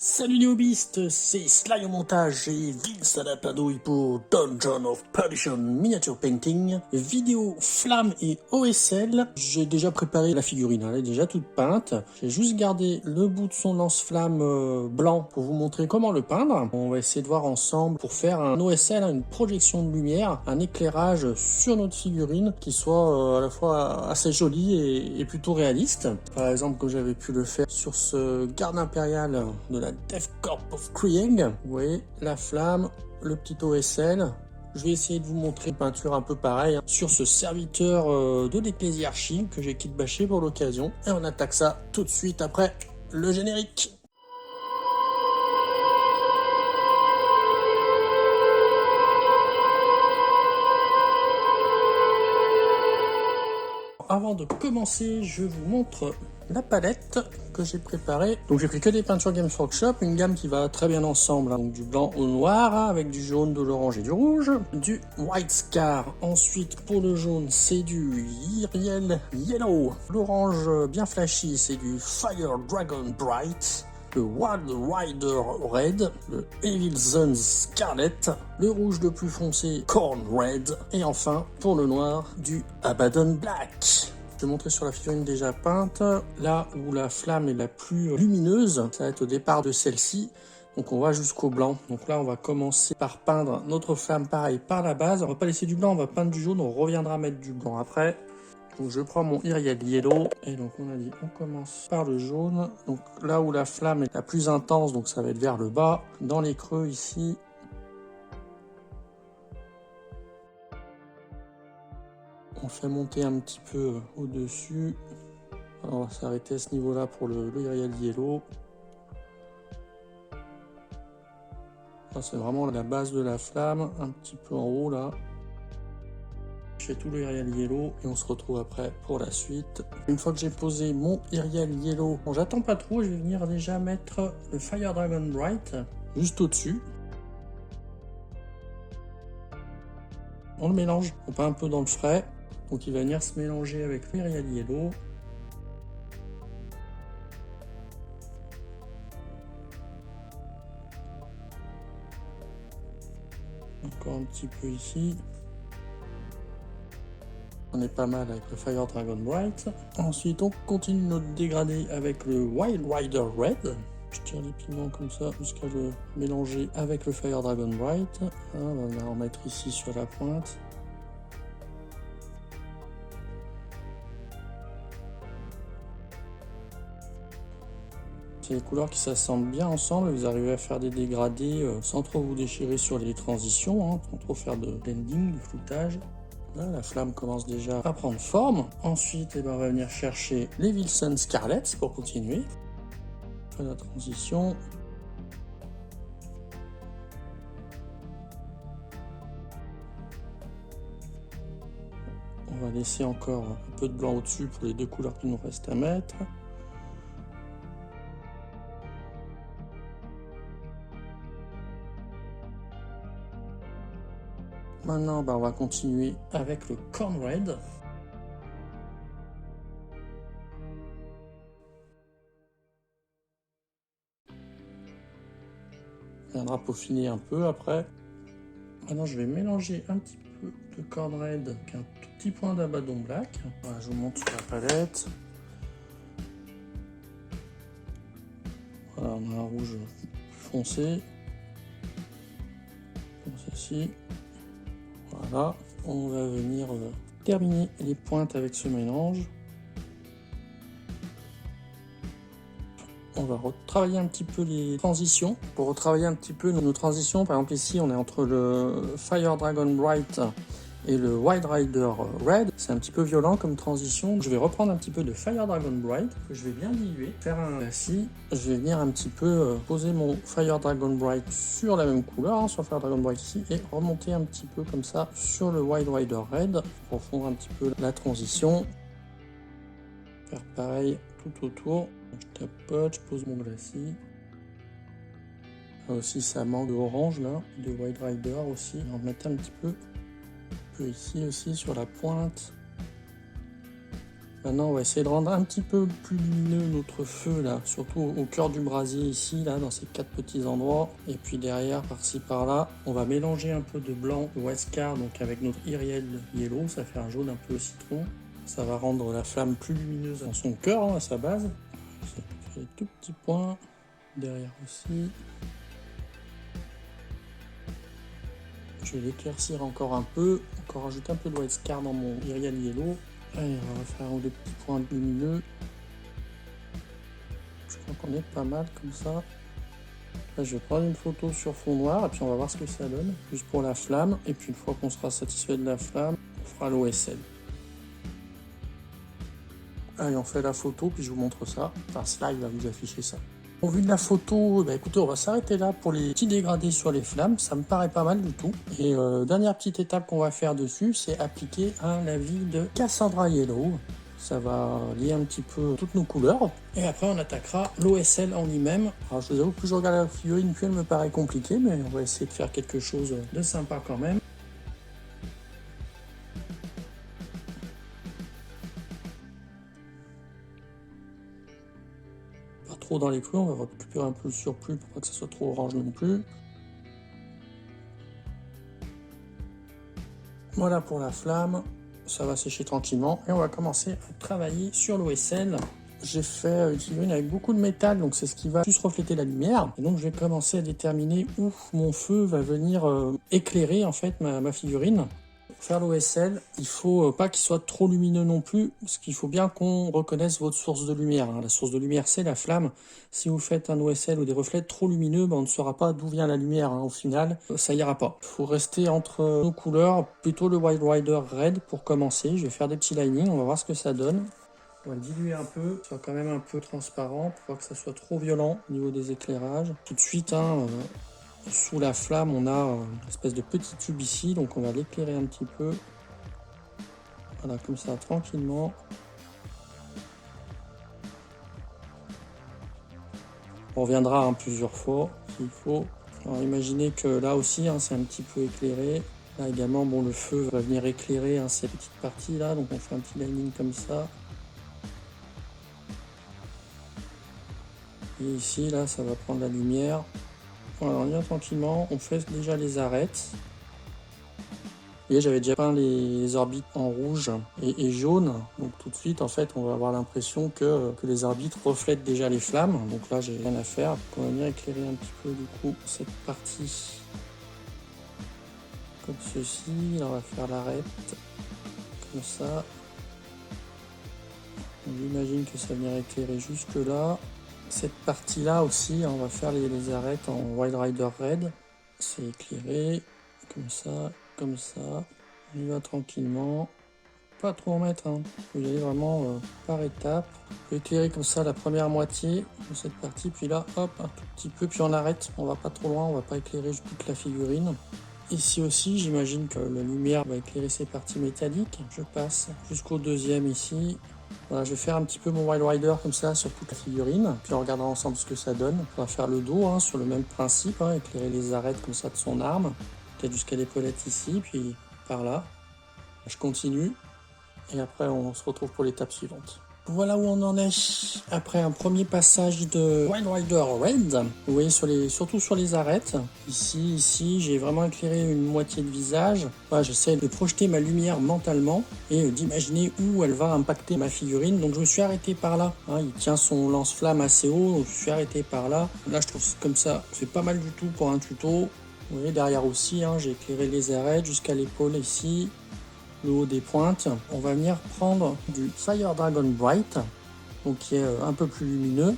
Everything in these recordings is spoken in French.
Salut les hobbyistes, c'est Sly au montage et Vince à la padouille pour Dungeon of Perdition Miniature Painting, vidéo flamme et OSL. J'ai déjà préparé la figurine, elle est déjà toute peinte. J'ai juste gardé le bout de son lance-flamme blanc pour vous montrer comment le peindre. On va essayer de voir ensemble pour faire un OSL, une projection de lumière, un éclairage sur notre figurine qui soit à la fois assez joli et plutôt réaliste. Par exemple, comme j'avais pu le faire sur ce garde impérial de la Death Corp of Krieg. Vous voyez la flamme, le petit OSL. Je vais essayer de vous montrer une peinture un peu pareille sur ce serviteur de l'ecclésiarchie que j'ai kitbashé pour l'occasion. Et on attaque ça tout de suite après le générique. Avant de commencer, je vous montre la palette que j'ai préparée. Donc j'ai pris que des peintures Games Workshop, une gamme qui va très bien ensemble. Donc du blanc au noir, avec du jaune, de l'orange et du rouge. Du White Scar. Ensuite, pour le jaune, c'est du Iriel Yellow. L'orange bien flashy, c'est du Fire Dragon Bright. Le Wild Rider Red, le Evil Sun Scarlet, le rouge le plus foncé Corn Red, et enfin, pour le noir, du Abaddon Black. Je vais montrer sur la figurine déjà peinte, là où la flamme est la plus lumineuse, ça va être au départ de celle-ci. Donc on va jusqu'au blanc. Donc là on va commencer par peindre notre flamme pareil par la base. On va pas laisser du blanc, on va peindre du jaune, on reviendra mettre du blanc après. Donc je prends mon Iriel Yellow et donc on a dit on commence par le jaune. Donc là où la flamme est la plus intense, donc ça va être vers le bas, dans les creux ici. On fait monter un petit peu au-dessus. On va s'arrêter à ce niveau-là pour le Iriel Yellow. C'est vraiment la base de la flamme, un petit peu en haut là. Je fais tout le Iriel Yellow et on se retrouve après pour la suite. Une fois que j'ai posé mon Iriel Yellow, bon, j'attends pas trop, je vais venir déjà mettre le Fire Dragon Bright juste au-dessus. On le mélange, on pas un peu dans le frais, donc il va venir se mélanger avec l'Iriel Yellow. Encore un petit peu ici. On est pas mal avec le Fire Dragon Bright. Ensuite, on continue notre dégradé avec le Wild Rider Red. Je tire les pigments comme ça jusqu'à le mélanger avec le Fire Dragon Bright. On va en mettre ici sur la pointe. C'est les couleurs qui s'assemblent bien ensemble. Vous arrivez à faire des dégradés sans trop vous déchirer sur les transitions, sans trop faire de blending, de floutage. Là, la flamme commence déjà à prendre forme. Ensuite, on va venir chercher les Evil Sun Scarlet pour continuer. On fait la transition. On va laisser encore un peu de blanc au-dessus pour les deux couleurs qu'il nous reste à mettre. Maintenant, on va continuer avec le Corn Red. On viendra peaufiner un peu après. Maintenant, je vais mélanger un petit peu de Corn Red avec un tout petit point d'Abaddon Black. Voilà, je vous montre sur la palette. Voilà, on a un rouge plus foncé. Comme ceci. Voilà, on va venir terminer les pointes avec ce mélange. On va retravailler un petit peu les transitions. Pour retravailler un petit peu nos transitions, par exemple ici on est entre le Fire Dragon Bright et le Wild Rider Red. C'est un petit peu violent comme transition. Je vais reprendre un petit peu de Fire Dragon Bright que je vais bien diluer. Faire un ici, je vais venir un petit peu poser mon Fire Dragon Bright sur la même couleur, sur Fire Dragon Bright ici, et remonter un petit peu comme ça sur le Wild Rider Red pour fondre un petit peu la transition. Faire pareil tout autour. Je tapote, je pose mon glacis. Là aussi ça manque de orange là, de Wild Rider aussi. On va mettre un petit peu ici aussi sur la pointe Maintenant, on va essayer de rendre un petit peu plus lumineux notre feu, là, surtout au cœur du brasier ici, là, dans ces 4 petits endroits. Et puis derrière, par-ci, par-là, on va mélanger un peu de blanc de Westcar, donc avec notre Iriel Yellow, ça fait un jaune un peu citron. Ça va rendre la flamme plus lumineuse dans son cœur, hein, à sa base. Ça fait des tout petits points, derrière aussi. Je vais l'éclaircir encore un peu, encore rajouter un peu de Westcar dans mon Iriel Yellow. Allez, on va faire un ou deux petits points lumineux. Je crois qu'on est pas mal comme ça. Là, je vais prendre une photo sur fond noir et puis on va voir ce que ça donne. Juste pour la flamme. Et puis une fois qu'on sera satisfait de la flamme, on fera l'OSL. Allez, on fait la photo puis je vous montre ça. Enfin, Slide va vous afficher ça. Au vu de la photo, bah écoutez, on va s'arrêter là pour les petits dégradés sur les flammes. Ça me paraît pas mal du tout. Et dernière petite étape qu'on va faire dessus, c'est appliquer un lavis de Cassandra Yellow. Ça va lier un petit peu toutes nos couleurs. Et après, on attaquera l'OSL en lui-même. Alors, je vous avoue, plus je regarde la figurine, plus elle me paraît compliquée, mais on va essayer de faire quelque chose de sympa quand même. Pas trop dans les creux, on va récupérer un peu le surplus pour pas que ça soit trop orange non plus. Voilà pour la flamme. Ça va sécher tranquillement et on va commencer à travailler sur l'OSL. J'ai fait une figurine avec beaucoup de métal, donc c'est ce qui va plus refléter la lumière. Et donc je vais commencer à déterminer où mon feu va venir éclairer en fait ma figurine. Pour faire l'OSL, il faut pas qu'il soit trop lumineux non plus, parce qu'il faut bien qu'on reconnaisse votre source de lumière. La source de lumière, c'est la flamme. Si vous faites un OSL ou des reflets trop lumineux, on ne saura pas d'où vient la lumière. Au final, ça ira pas. Il faut rester entre nos couleurs, plutôt le Wild Rider Red pour commencer. Je vais faire des petits linings, on va voir ce que ça donne. On va le diluer un peu, soit quand même un peu transparent pour pas que ça soit trop violent au niveau des éclairages. Tout de suite, sous la flamme, on a une espèce de petit tube ici, donc on va l'éclairer un petit peu. Voilà, comme ça, tranquillement. On reviendra plusieurs fois, s'il faut. Alors imaginez que là aussi, c'est un petit peu éclairé. Là également, le feu va venir éclairer ces petites parties là, donc on fait un petit lining comme ça. Et ici, là, ça va prendre la lumière. Voilà, on vient tranquillement, on fait déjà les arêtes. Vous voyez, j'avais déjà peint les orbites en rouge et jaune. Donc tout de suite, en fait, on va avoir l'impression que les orbites reflètent déjà les flammes. Donc là, j'ai rien à faire. Donc, on va venir éclairer un petit peu, du coup, cette partie. Comme ceci. Là, on va faire l'arête. Comme ça. On imagine que ça va venir éclairer jusque là. Cette partie-là aussi, on va faire les arêtes en Wild Rider Red. C'est éclairé. Comme ça. Comme ça, on y va tranquillement, pas trop en mettre, il faut y aller vraiment par étapes. On peut éclairer comme ça la première moitié de cette partie, puis là hop un tout petit peu, puis on arrête, on va pas trop loin, on va pas éclairer toute la figurine. Ici aussi, j'imagine que la lumière va éclairer ces parties métalliques. Je passe jusqu'au deuxième ici. Voilà, je vais faire un petit peu mon Wild Rider comme ça sur toute la figurine, puis on regardera ensemble ce que ça donne. On va faire le dos sur le même principe, éclairer les arêtes comme ça de son arme. Peut-être jusqu'à l'épaulette ici, puis par là. Je continue, et après on se retrouve pour l'étape suivante. Voilà où on en est après un premier passage de Wild Rider Red. Vous voyez surtout sur les arêtes. Ici, j'ai vraiment éclairé une moitié de visage. Voilà, j'essaie de projeter ma lumière mentalement et d'imaginer où elle va impacter ma figurine. Donc je me suis arrêté par là. Il tient son lance-flamme assez haut, donc je suis arrêté par là. Là, je trouve comme ça, c'est pas mal du tout pour un tuto. Vous voyez, derrière aussi, j'ai éclairé les arêtes jusqu'à l'épaule ici. Le haut des pointes. On va venir prendre du Fire Dragon Bright, donc qui est un peu plus lumineux,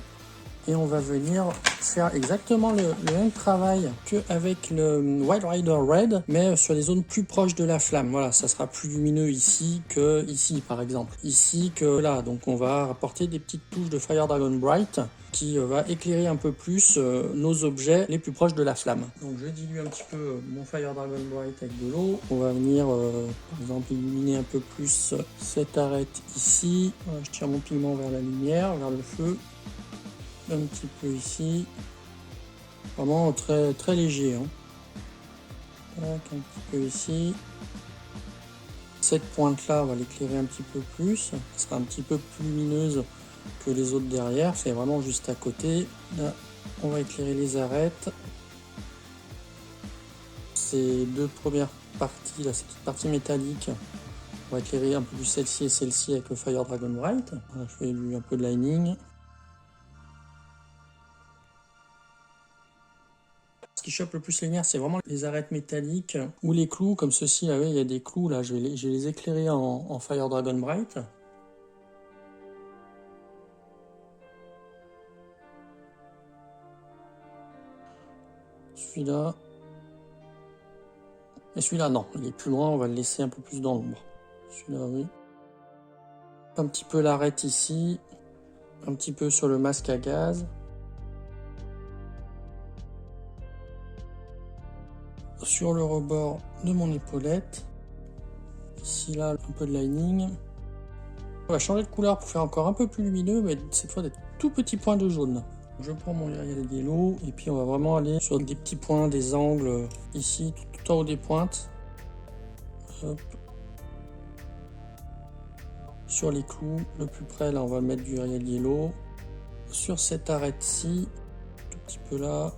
et on va venir faire exactement le même travail qu'avec le Wild Rider Red, mais sur les zones plus proches de la flamme. Voilà, ça sera plus lumineux ici que ici, par exemple. Ici que là, donc on va apporter des petites touches de Fire Dragon Bright qui va éclairer un peu plus nos objets les plus proches de la flamme. Donc je dilue un petit peu mon Fire Dragon Bright avec de l'eau. On va venir par exemple illuminer un peu plus cette arête ici. Voilà, je tire mon pigment vers la lumière, vers le feu. Un petit peu ici. Vraiment très, très léger. Un petit peu ici. Cette pointe-là, on va l'éclairer un petit peu plus. Elle sera un petit peu plus lumineuse que les autres derrière. C'est vraiment juste à côté. Là, on va éclairer les arêtes. Ces deux premières parties, là, ces petites parties métalliques, on va éclairer un peu plus celle-ci et celle-ci avec le Fire Dragon Bright. Voilà, je fais un peu de lining. Ce qui chope le plus les lumières, c'est vraiment les arêtes métalliques ou les clous, comme ceci. Là, oui, il y a des clous, là, je vais les éclairer en Fire Dragon Bright. Celui-là. Et celui-là, non, il est plus loin, on va le laisser un peu plus dans l'ombre. Celui-là, oui. Un petit peu l'arête ici, un petit peu sur le masque à gaz. Sur le rebord de mon épaulette. Ici, là, un peu de lining. On va changer de couleur pour faire encore un peu plus lumineux, mais cette fois des tout petits points de jaune. Je prends mon Arial Yellow et puis on va vraiment aller sur des petits points, des angles, ici, tout en haut des pointes. Hop. Sur les clous, le plus près, là, on va mettre du Arial Yellow. Sur cette arête-ci, tout petit peu là.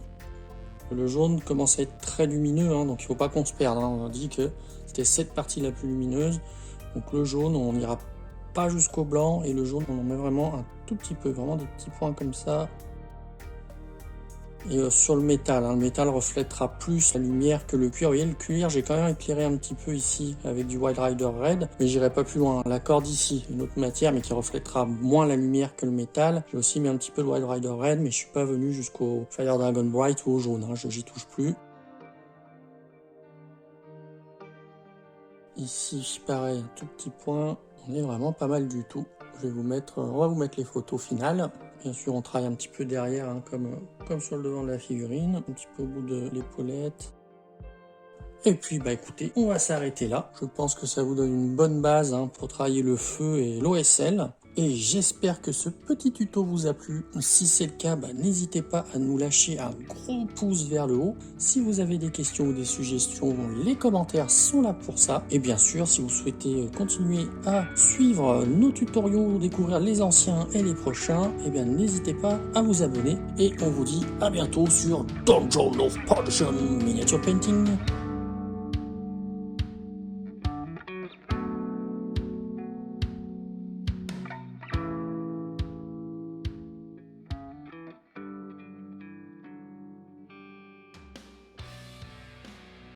Le jaune commence à être très lumineux, hein, donc il ne faut pas qu'on se perde. Hein. On a dit que c'était cette partie la plus lumineuse. Donc le jaune, on n'ira pas jusqu'au blanc. Et le jaune, on en met vraiment un tout petit peu. Vraiment des petits points comme ça. Et sur le métal, hein, le métal reflètera plus la lumière que le cuir. Vous voyez, le cuir, j'ai quand même éclairé un petit peu ici avec du Wild Rider Red, mais j'irai pas plus loin. La corde ici, une autre matière, mais qui reflètera moins la lumière que le métal. J'ai aussi mis un petit peu de Wild Rider Red, mais je suis pas venu jusqu'au Fire Dragon Bright ou au jaune, hein, j'y touche plus. Ici, pareil, un tout petit point. On est vraiment pas mal du tout. On va vous mettre les photos finales. Bien sûr, on travaille un petit peu derrière, hein, comme sur le devant de la figurine, un petit peu au bout de l'épaulette. Et puis, bah écoutez, on va s'arrêter là. Je pense que ça vous donne une bonne base, hein, pour travailler le feu et l'OSL. Et j'espère que ce petit tuto vous a plu. Si c'est le cas, bah, n'hésitez pas à nous lâcher un gros pouce vers le haut. Si vous avez des questions ou des suggestions, les commentaires sont là pour ça. Et bien sûr, si vous souhaitez continuer à suivre nos tutoriaux, découvrir les anciens et les prochains, eh bien n'hésitez pas à vous abonner. Et on vous dit à bientôt sur Dungeon of Production Miniature Painting.